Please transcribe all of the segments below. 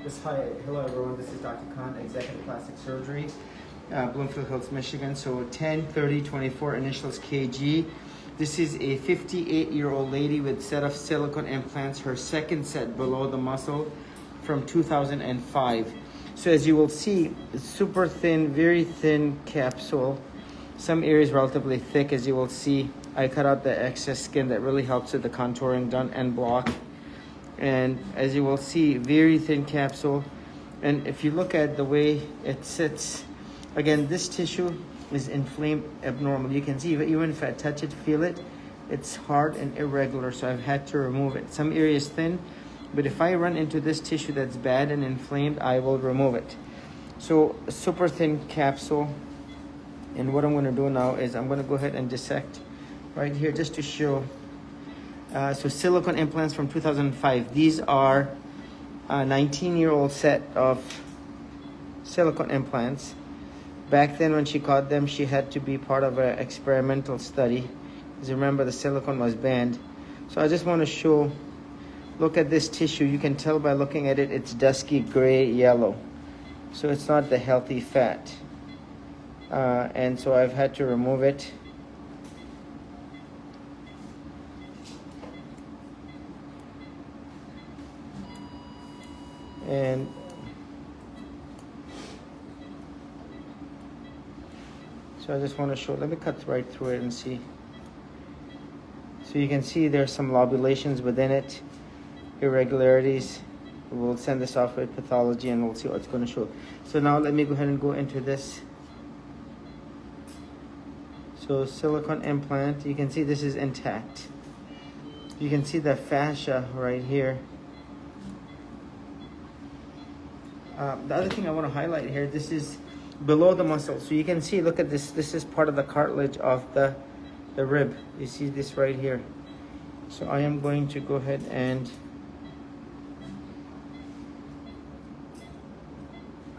Hello everyone, this is Dr. Khan, Executive Plastic Surgery, Bloomfield Hills, Michigan. So 10/30/24, initials 𝐾G. This is a 58-year-old lady with set of silicone implants, her second set below the muscle from 2005. So as you will see, it's super thin, very thin capsule. Some areas relatively thick, as you will see. I cut out the excess skin that really helps with the contouring done and block. And as you will see, very thin capsule. And if you look at the way it sits, again, this tissue is inflamed abnormal. You can see, even if I touch it, feel it, it's hard and irregular, so I've had to remove it. Some areas thin, but if I run into this tissue that's bad and inflamed, I will remove it. So super thin capsule. And what I'm gonna do now is I'm gonna go ahead and dissect right here just to show. So silicone implants from 2005. These are a 19-year-old set of silicone implants. Back then when she caught them, she had to be part of an experimental study. Because remember, the silicone was banned. So I just want to show, look at this tissue. You can tell by looking at it, it's dusky gray yellow. So it's not the healthy fat. And so I've had to remove it. And so I just want to show, let me cut right through it and see. So you can see there's some lobulations within it, irregularities. We'll send this off with pathology and we'll see what it's going to show. So now let me go ahead and go into this. So silicone implant, you can see this is intact. You can see the fascia right here. The other thing I want to highlight here, this is below the muscle. So you can see, look at this. This is part of the cartilage of the rib. You see this right here. So I am going to go ahead and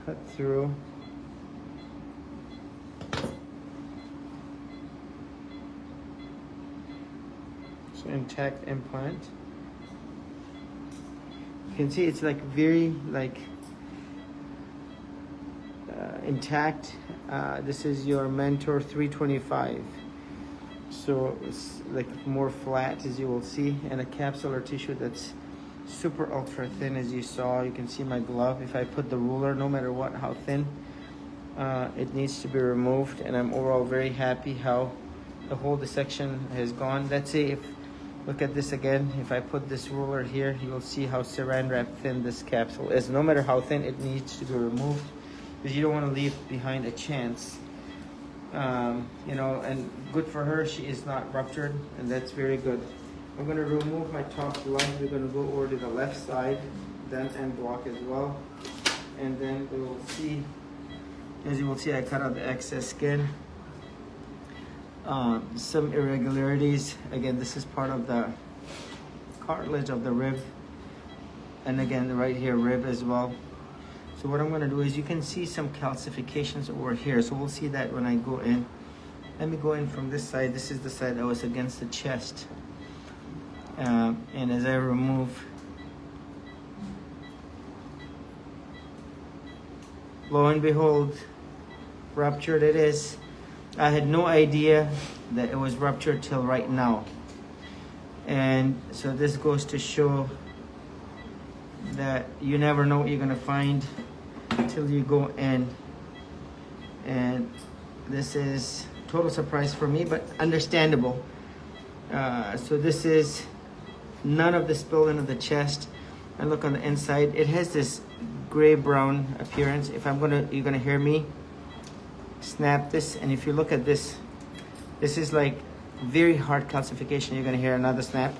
cut through. So intact implant. You can see it's like very intact. This is your Mentor 325. So it's like more flat, as you will see, and a capsular tissue that's super ultra thin, as you saw. You can see my glove. If I put the ruler, no matter what, how thin, it needs to be removed. And I'm overall very happy how the whole dissection has gone. Let's say look at this again. If I put this ruler here, you will see how saran wrap thin this capsule is. No matter how thin, it needs to be removed, because you don't want to leave behind a chance. You know, and good for her, she is not ruptured, and that's very good. I'm going to remove my top glove. We're going to go over to the left side, then and block as well. And then we will see, as you will see, I cut out the excess skin. Some irregularities. Again, this is part of the cartilage of the rib. And again, right here, rib as well. So what I'm going to do is, you can see some calcifications over here. So we'll see that when I go in. Let me go in from this side. This is the side that was against the chest. And as I remove, lo and behold, ruptured it is. I had no idea that it was ruptured till right now. And so this goes to show that you never know what you're going to find till you go in. And this is total surprise for me, but understandable. So this is none of the spill into the chest. And look on the inside, it has this gray brown appearance. If you're gonna hear me snap this, and if you look at this, this is like very hard calcification. You're gonna hear another snap.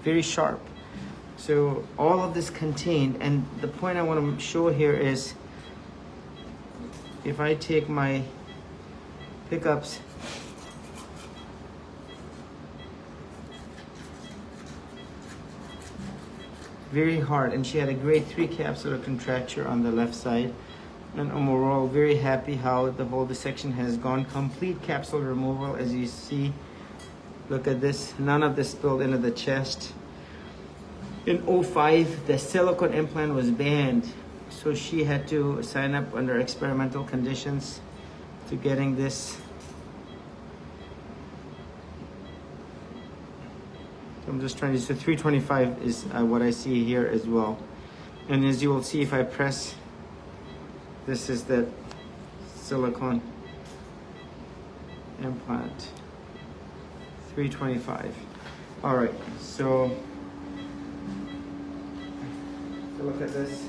Very sharp. So all of this contained, and the point I want to show here is, if I take my pickups, very hard, and she had a grade 3 capsular contracture on the left side. And overall, very happy how the whole dissection has gone. Complete capsule removal, as you see. Look at this, none of this spilled into the chest. In 2005, the silicone implant was banned, so she had to sign up under experimental conditions to getting this. I'm just trying to, so 325 is what I see here as well. And as you will see, if I press, this is the silicone implant, 325. All right, so look at this.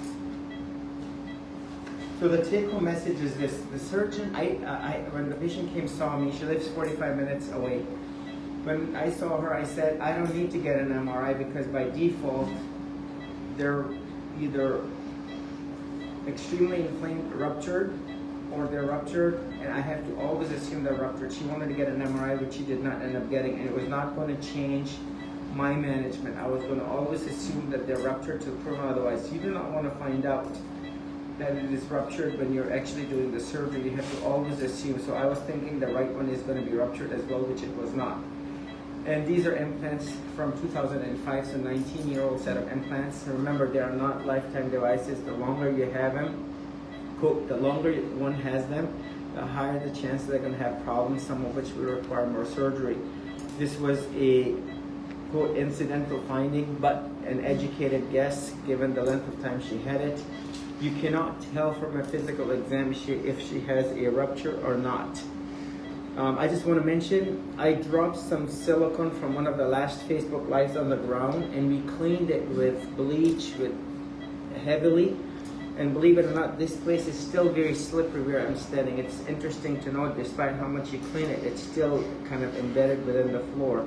So the take-home message is this: the surgeon, when the patient saw me, she lives 45 minutes away. When I saw her, I said, I don't need to get an MRI because by default, they're either extremely inflamed, ruptured, or they're ruptured, and I have to always assume they're ruptured. She wanted to get an MRI, which she did not end up getting, and it was not going to change my management. I was going to always assume that they're ruptured to prove otherwise. You do not want to find out that it is ruptured when you're actually doing the surgery. You have to always assume. So I was thinking the right one is going to be ruptured as well, which it was not. And these are implants from 2005, so 19-year-old set of implants. Remember, they are not lifetime devices. The longer you have them, quote, the longer one has them, the higher the chance they're going to have problems, some of which will require more surgery. This was a, quote, incidental finding, but an educated guess given the length of time she had it. You cannot tell from a physical exam if she has a rupture or not. I just want to mention, I dropped some silicone from one of the last Facebook Lives on the ground, and we cleaned it with bleach, heavily. And believe it or not, this place is still very slippery where I'm standing. It's interesting to note, despite how much you clean it, it's still kind of embedded within the floor.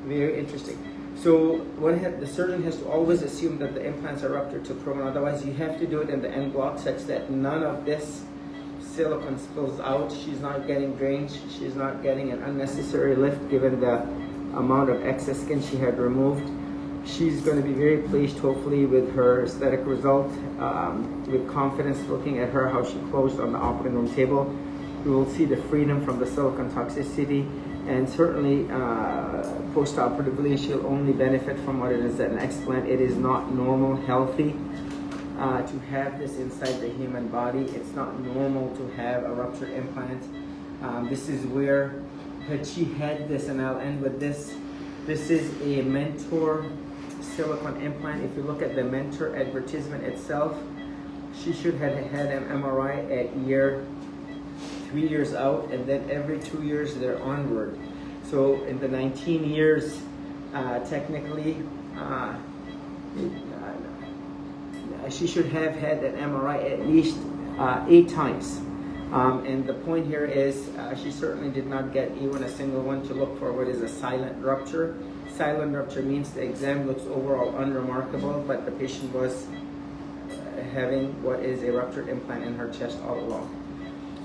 Very interesting. So the surgeon has to always assume that the implants are ruptured to prune. Otherwise, you have to do it in the end block such that none of this silicone spills out. She's not getting drained. She's not getting an unnecessary lift given the amount of excess skin she had removed. She's going to be very pleased, hopefully, with her aesthetic result, with confidence looking at her, how she closed on the operating room table. We will see the freedom from the silicone toxicity, and certainly post-operatively, she'll only benefit from what it is an explant. It is not normal, healthy to have this inside the human body. It's not normal to have a ruptured implant. This is where, had she had this, and I'll end with this. This is a Mentor silicone implant. If you look at the Mentor advertisement itself, she should have had an MRI at 3 years out, and then every 2 years they're onward. So in the 19 years, technically, she should have had an MRI at least 8 times. And the point here is she certainly did not get even a single one to look for what is a silent rupture. Silent rupture means the exam looks overall unremarkable, but the patient was having what is a ruptured implant in her chest all along.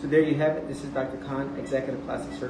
So there you have it. This is Dr. Khan, Executive Plastic Surgeon.